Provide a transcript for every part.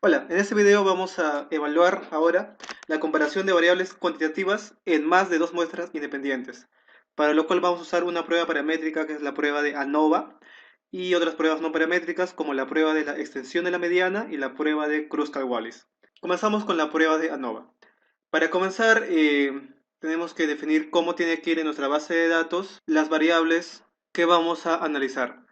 Hola, en este video vamos a evaluar ahora la comparación de variables cuantitativas en más de dos muestras independientes, para lo cual vamos a usar una prueba paramétrica que es la prueba de ANOVA y otras pruebas no paramétricas como la prueba de la extensión de la mediana y la prueba de Kruskal-Wallis. Comenzamos con la prueba de ANOVA. Para comenzar, tenemos que definir cómo tiene que ir en nuestra base de datos las variables que vamos a analizar.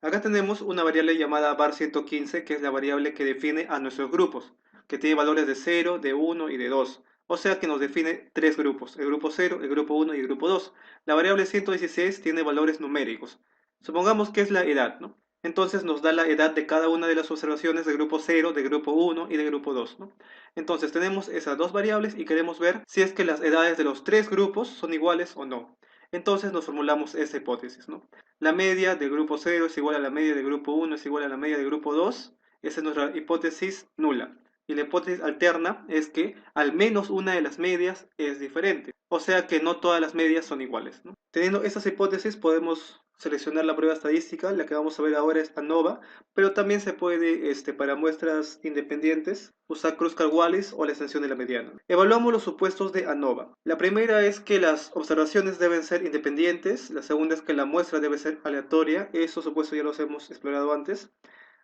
Acá tenemos una variable llamada var115, que es la variable que define a nuestros grupos, que tiene valores de 0, de 1 y de 2. O sea que nos define tres grupos, el grupo 0, el grupo 1 y el grupo 2. La variable 116 tiene valores numéricos. Supongamos que es la edad, ¿no? Entonces nos da la edad de cada una de las observaciones del grupo 0, del grupo 1 y del grupo 2, ¿no? Entonces tenemos esas dos variables y queremos ver si es que las edades de los tres grupos son iguales o no. Entonces nos formulamos esa hipótesis, ¿no? La media del grupo 0 es igual a la media del grupo 1 es igual a la media del grupo 2. Esa es nuestra hipótesis nula. Y la hipótesis alterna es que al menos una de las medias es diferente. O sea que no todas las medias son iguales, ¿no? Teniendo estas hipótesis podemos seleccionar la prueba estadística, la que vamos a ver ahora es ANOVA, pero también se puede, para muestras independientes, usar Kruskal-Wallis o la extensión de la mediana. Evaluamos los supuestos de ANOVA. La primera es que las observaciones deben ser independientes, la segunda es que la muestra debe ser aleatoria, esos supuestos ya los hemos explorado antes.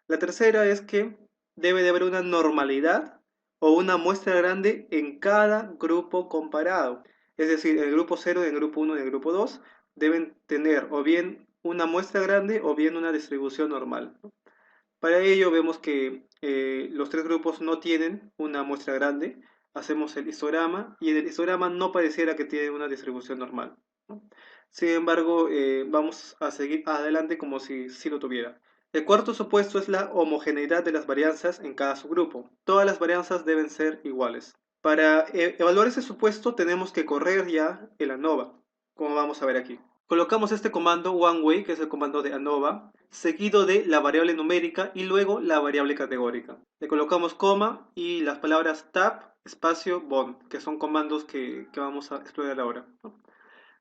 La tercera es que debe de haber una normalidad o una muestra grande en cada grupo comparado. Es decir, el grupo 0, el grupo 1 y el grupo 2 deben tener o bien una muestra grande o bien una distribución normal. Para ello vemos que los tres grupos no tienen una muestra grande. Hacemos el histograma y en el histograma no pareciera que tiene una distribución normal, ¿no? Sin embargo, vamos a seguir adelante como si sí lo tuviera. El cuarto supuesto es la homogeneidad de las varianzas en cada subgrupo. Todas las varianzas deben ser iguales. Para evaluar ese supuesto tenemos que correr ya el ANOVA, como vamos a ver aquí. Colocamos este comando oneway, que es el comando de ANOVA, seguido de la variable numérica y luego la variable categórica. Le colocamos coma y las palabras tab, espacio, bond, que son comandos que vamos a explorar ahora, ¿no?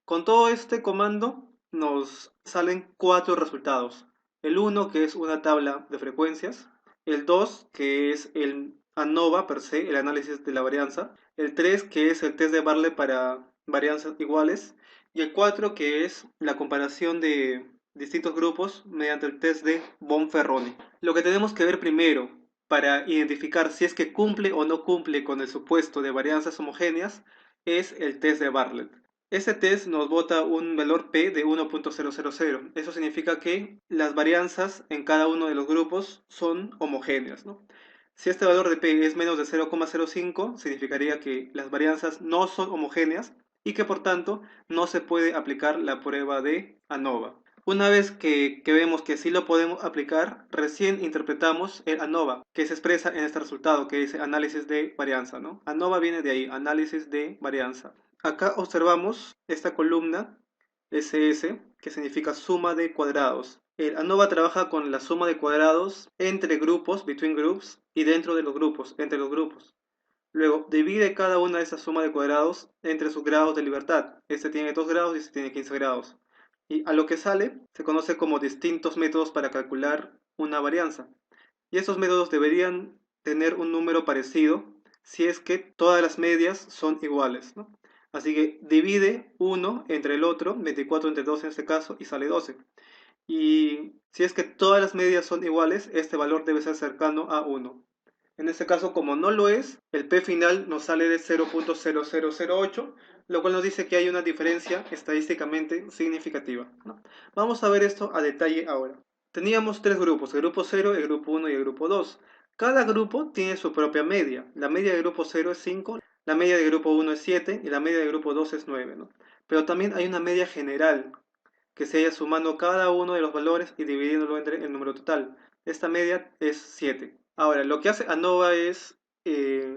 Con todo este comando nos salen cuatro resultados. El 1, que es una tabla de frecuencias. El 2, que es el ANOVA per se, el análisis de la varianza. El 3, que es el test de Barley para varianzas iguales. Y el 4, que es la comparación de distintos grupos mediante el test de Bonferroni. Lo que tenemos que ver primero para identificar si es que cumple o no cumple con el supuesto de varianzas homogéneas es el test de Bartlett. Este test nos bota un valor P de 1.000. Eso significa que las varianzas en cada uno de los grupos son homogéneas, ¿no? Si este valor de P es menos de 0,05, significaría que las varianzas no son homogéneas y que por tanto no se puede aplicar la prueba de ANOVA. Una vez que vemos que sí lo podemos aplicar, recién interpretamos el ANOVA, que se expresa en este resultado que dice análisis de varianza, ¿no? ANOVA viene de ahí, análisis de varianza. Acá observamos esta columna SS, que significa suma de cuadrados. El ANOVA trabaja con la suma de cuadrados entre grupos, between groups, y dentro de los grupos, entre los grupos. Luego, divide cada una de esas sumas de cuadrados entre sus grados de libertad. Este tiene 2 grados y este tiene 15 grados. Y a lo que sale se conoce como distintos métodos para calcular una varianza. Y estos métodos deberían tener un número parecido si es que todas las medias son iguales, ¿no? Así que divide uno entre el otro, 24 entre 2 en este caso, y sale 12. Y si es que todas las medias son iguales, este valor debe ser cercano a 1. En este caso, como no lo es, el P final nos sale de 0.0008, lo cual nos dice que hay una diferencia estadísticamente significativa, ¿no? Vamos a ver esto a detalle ahora. Teníamos tres grupos, el grupo 0, el grupo 1 y el grupo 2. Cada grupo tiene su propia media. La media del grupo 0 es 5, la media del grupo 1 es 7 y la media del grupo 2 es 9, ¿no? Pero también hay una media general, que se haya sumando cada uno de los valores y dividiéndolo entre el número total. Esta media es 7. Ahora, lo que hace ANOVA es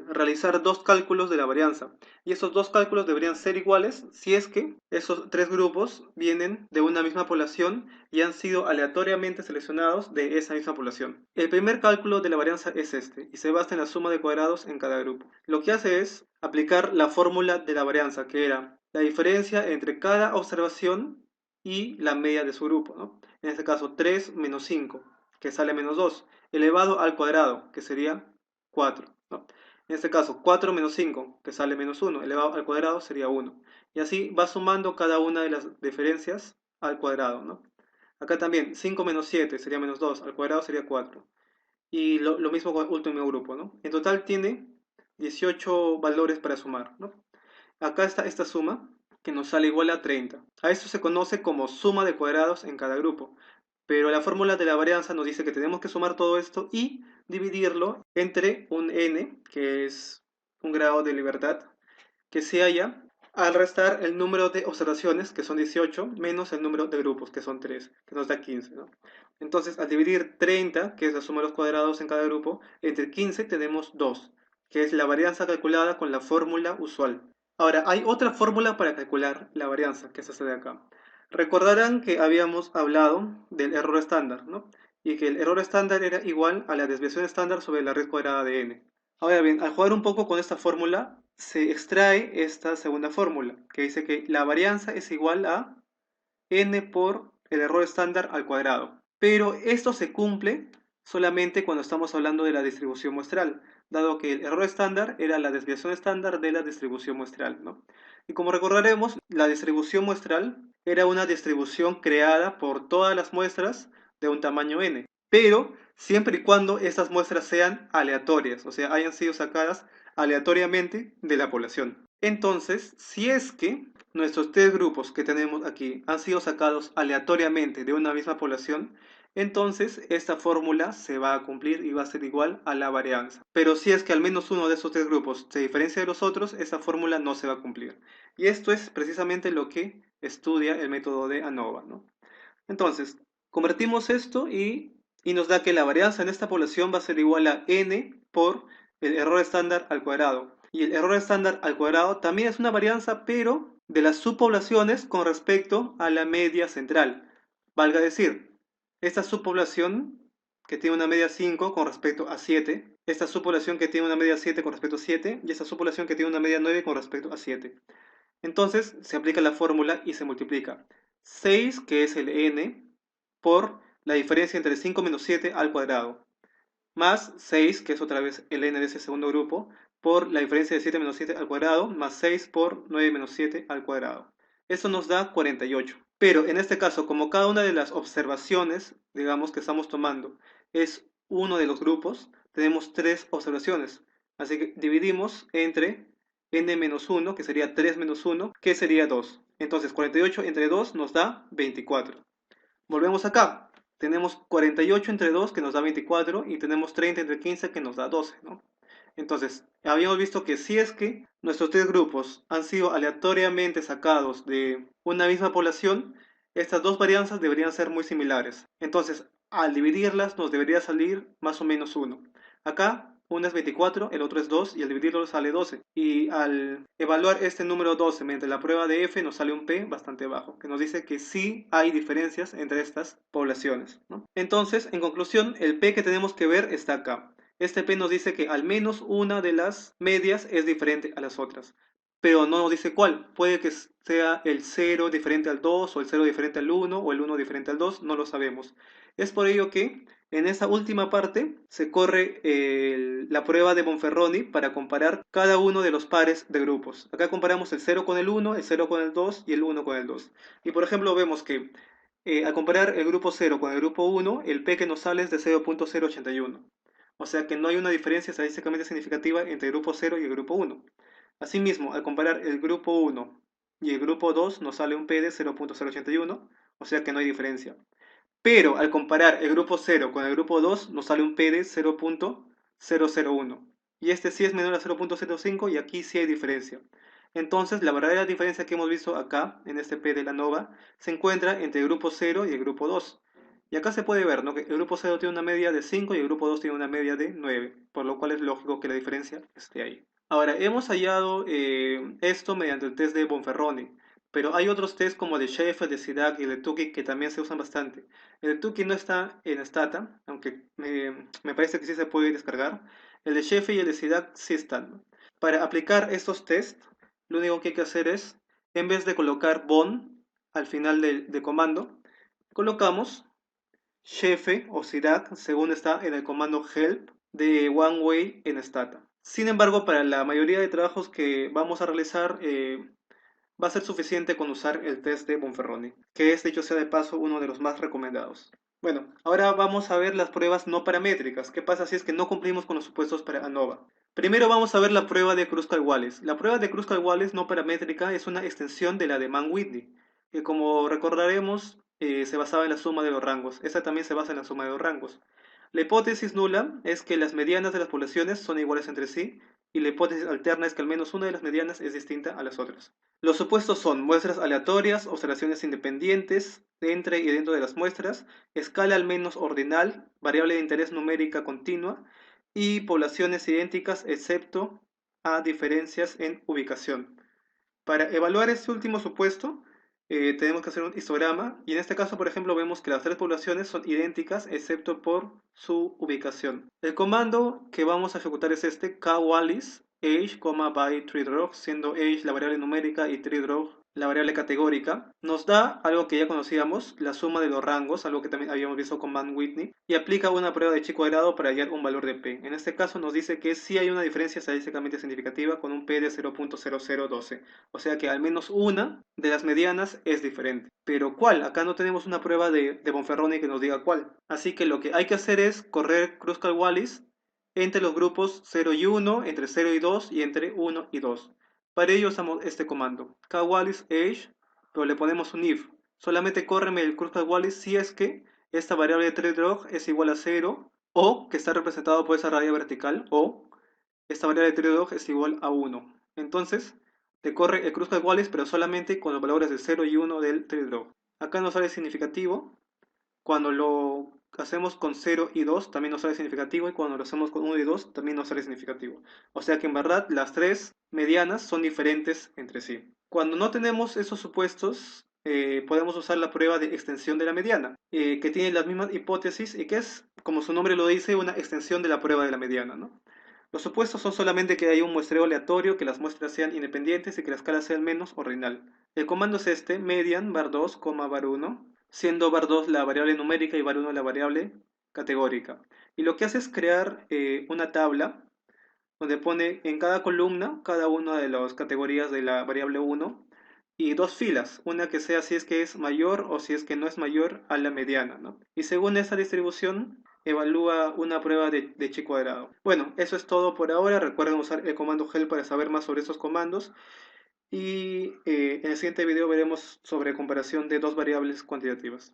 realizar dos cálculos de la varianza. Y esos dos cálculos deberían ser iguales si es que esos tres grupos vienen de una misma población y han sido aleatoriamente seleccionados de esa misma población. El primer cálculo de la varianza es este, y se basa en la suma de cuadrados en cada grupo. Lo que hace es aplicar la fórmula de la varianza, que era la diferencia entre cada observación y la media de su grupo, ¿no? En este caso 3 menos 5, que sale menos 2, elevado al cuadrado, que sería 4, ¿no? En este caso, 4 menos 5, que sale menos 1, elevado al cuadrado sería 1. Y así va sumando cada una de las diferencias al cuadrado, ¿no? Acá también, 5 menos 7 sería menos 2, al cuadrado sería 4. Y lo mismo con el último grupo, ¿no? En total tiene 18 valores para sumar, ¿no? Acá está esta suma que nos sale igual a 30. A esto se conoce como suma de cuadrados en cada grupo. Pero la fórmula de la varianza nos dice que tenemos que sumar todo esto y dividirlo entre un n, que es un grado de libertad, que se halla al restar el número de observaciones, que son 18, menos el número de grupos, que son 3, que nos da 15, ¿no? Entonces, al dividir 30, que es la suma de los cuadrados en cada grupo, entre 15 tenemos 2, que es la varianza calculada con la fórmula usual. Ahora, hay otra fórmula para calcular la varianza, que es esta de acá. Recordarán que habíamos hablado del error estándar, ¿no? Y que el error estándar era igual a la desviación estándar sobre la raíz cuadrada de n. Ahora bien, al jugar un poco con esta fórmula, se extrae esta segunda fórmula, que dice que la varianza es igual a n por el error estándar al cuadrado. Pero esto se cumple solamente cuando estamos hablando de la distribución muestral, dado que el error estándar era la desviación estándar de la distribución muestral, ¿no? Y como recordaremos, la distribución muestral era una distribución creada por todas las muestras de un tamaño n, pero siempre y cuando estas muestras sean aleatorias, o sea, hayan sido sacadas aleatoriamente de la población. Entonces, si es que nuestros tres grupos que tenemos aquí han sido sacados aleatoriamente de una misma población, entonces esta fórmula se va a cumplir y va a ser igual a la varianza. Pero si es que al menos uno de esos tres grupos se diferencia de los otros, esta fórmula no se va a cumplir. Y esto es precisamente lo que estudia el método de ANOVA, ¿no? Entonces, convertimos esto y nos da que la varianza en esta población va a ser igual a n por el error estándar al cuadrado. Y el error estándar al cuadrado también es una varianza, pero de las subpoblaciones con respecto a la media central. Valga decir, esta subpoblación que tiene una media 5 con respecto a 7, esta subpoblación que tiene una media 7 con respecto a 7, y esta subpoblación que tiene una media 9 con respecto a 7. Entonces se aplica la fórmula y se multiplica 6, que es el n, por la diferencia entre 5 menos 7 al cuadrado, más 6, que es otra vez el n de ese segundo grupo, por la diferencia de 7 menos 7 al cuadrado, más 6 por 9 menos 7 al cuadrado. Eso nos da 48. Pero en este caso, como cada una de las observaciones, digamos, que estamos tomando es uno de los grupos, tenemos tres observaciones. Así que dividimos entre n menos 1, que sería 3 menos 1, que sería 2. Entonces 48 entre 2 nos da 24. Volvemos acá. Tenemos 48 entre 2 que nos da 24 y tenemos 30 entre 15 que nos da 12, ¿no? Entonces, habíamos visto que si es que nuestros tres grupos han sido aleatoriamente sacados de una misma población, estas dos varianzas deberían ser muy similares. Entonces, al dividirlas nos debería salir más o menos 1. Acá, uno es 24, el otro es 2 y al dividirlo sale 12. Y al evaluar este número 12 mediante la prueba de F nos sale un P bastante bajo, que nos dice que sí hay diferencias entre estas poblaciones, ¿no? Entonces, en conclusión, el P que tenemos que ver está acá. Este P nos dice que al menos una de las medias es diferente a las otras, pero no nos dice cuál. Puede que sea el 0 diferente al 2, o el 0 diferente al 1, o el 1 diferente al 2, no lo sabemos. Es por ello que en esa última parte se corre la prueba de Bonferroni para comparar cada uno de los pares de grupos. Acá comparamos el 0 con el 1, el 0 con el 2 y el 1 con el 2. Y por ejemplo vemos que al comparar el grupo 0 con el grupo 1, el P que nos sale es de 0.081. O sea que no hay una diferencia estadísticamente significativa entre el grupo 0 y el grupo 1. Asimismo, al comparar el grupo 1 y el grupo 2 nos sale un P de 0.081, o sea que no hay diferencia. Pero al comparar el grupo 0 con el grupo 2 nos sale un P de 0.001. Y este sí es menor a 0.05 y aquí sí hay diferencia. Entonces, la verdadera diferencia que hemos visto acá, en este P de la nova, se encuentra entre el grupo 0 y el grupo 2. Y acá se puede ver, ¿no?, que el grupo 0 tiene una media de 5 y el grupo 2 tiene una media de 9, por lo cual es lógico que la diferencia esté ahí. Ahora, hemos hallado esto mediante el test de Bonferroni, pero hay otros test como el de Sheffield, el de SIDAC y el de Tukey que también se usan bastante. El de Tukey no está en Stata, aunque me parece que sí se puede descargar. El de Sheffield y el de SIDAC sí están, ¿no? Para aplicar estos tests, lo único que hay que hacer es, en vez de colocar bon al final de comando, colocamos shefe o SIDAC según está en el comando help de one way en Stata. Sin embargo, para la mayoría de trabajos que vamos a realizar, va a ser suficiente con usar el test de Bonferroni, que es, dicho sea de paso, uno de los más recomendados. Bueno, ahora vamos a ver las pruebas no paramétricas. ¿Qué pasa si es que no cumplimos con los supuestos para ANOVA? Primero vamos a ver la prueba de Kruskal-Wallis. La prueba de Kruskal-Wallis no paramétrica es una extensión de la de Mann-Whitney, que como recordaremos se basaba en la suma de los rangos. Esta también se basa en la suma de los rangos. La hipótesis nula es que las medianas de las poblaciones son iguales entre sí, y la hipótesis alterna es que al menos una de las medianas es distinta a las otras. Los supuestos son muestras aleatorias, observaciones independientes entre y dentro de las muestras, escala al menos ordinal, variable de interés numérica continua y poblaciones idénticas excepto a diferencias en ubicación. Para evaluar este último supuesto, tenemos que hacer un histograma y en este caso, por ejemplo, vemos que las tres poblaciones son idénticas excepto por su ubicación. El comando que vamos a ejecutar es este, kwallis age, by treedrog, siendo age la variable numérica y treedrog la variable categórica. Nos da algo que ya conocíamos, la suma de los rangos, algo que también habíamos visto con Van Whitney, y aplica una prueba de chi cuadrado para hallar un valor de p. En este caso nos dice que sí hay una diferencia estadísticamente significativa con un p de 0.0012. O sea que al menos una de las medianas es diferente. Pero ¿cuál? Acá no tenemos una prueba de Bonferroni que nos diga cuál. Así que lo que hay que hacer es correr Kruskal-Wallis entre los grupos 0 y 1, entre 0 y 2 y entre 1 y 2. Para ello usamos este comando, kwallis age, pero le ponemos un if. Solamente córreme el Kruskal-Wallis si es que esta variable de treedrog es igual a 0 o que está representado por esa raya vertical o esta variable de treedrog es igual a 1. Entonces, te corre el Kruskal-Wallis, pero solamente con los valores de 0 y 1 del treedrog. Acá nos sale significativo. Cuando lo hacemos con 0 y 2 también nos sale significativo y cuando lo hacemos con 1 y 2 también nos sale significativo. O sea que en verdad las tres medianas son diferentes entre sí. Cuando no tenemos esos supuestos, podemos usar la prueba de extensión de la mediana, que tiene las mismas hipótesis y que es, como su nombre lo dice, una extensión de la prueba de la mediana, ¿no? Los supuestos son solamente que hay un muestreo aleatorio, que las muestras sean independientes y que la escala sea al menos ordinal. El comando es este, median var2, var1, siendo var2 la variable numérica y var1 la variable categórica. Y lo que hace es crear una tabla donde pone en cada columna cada una de las categorías de la variable 1 y dos filas, una que sea si es que es mayor o si es que no es mayor a la mediana, ¿no? Y según esa distribución, evalúa una prueba de chi cuadrado. Bueno, eso es todo por ahora. Recuerden usar el comando help para saber más sobre estos comandos. Y en el siguiente video veremos sobre comparación de dos variables cuantitativas.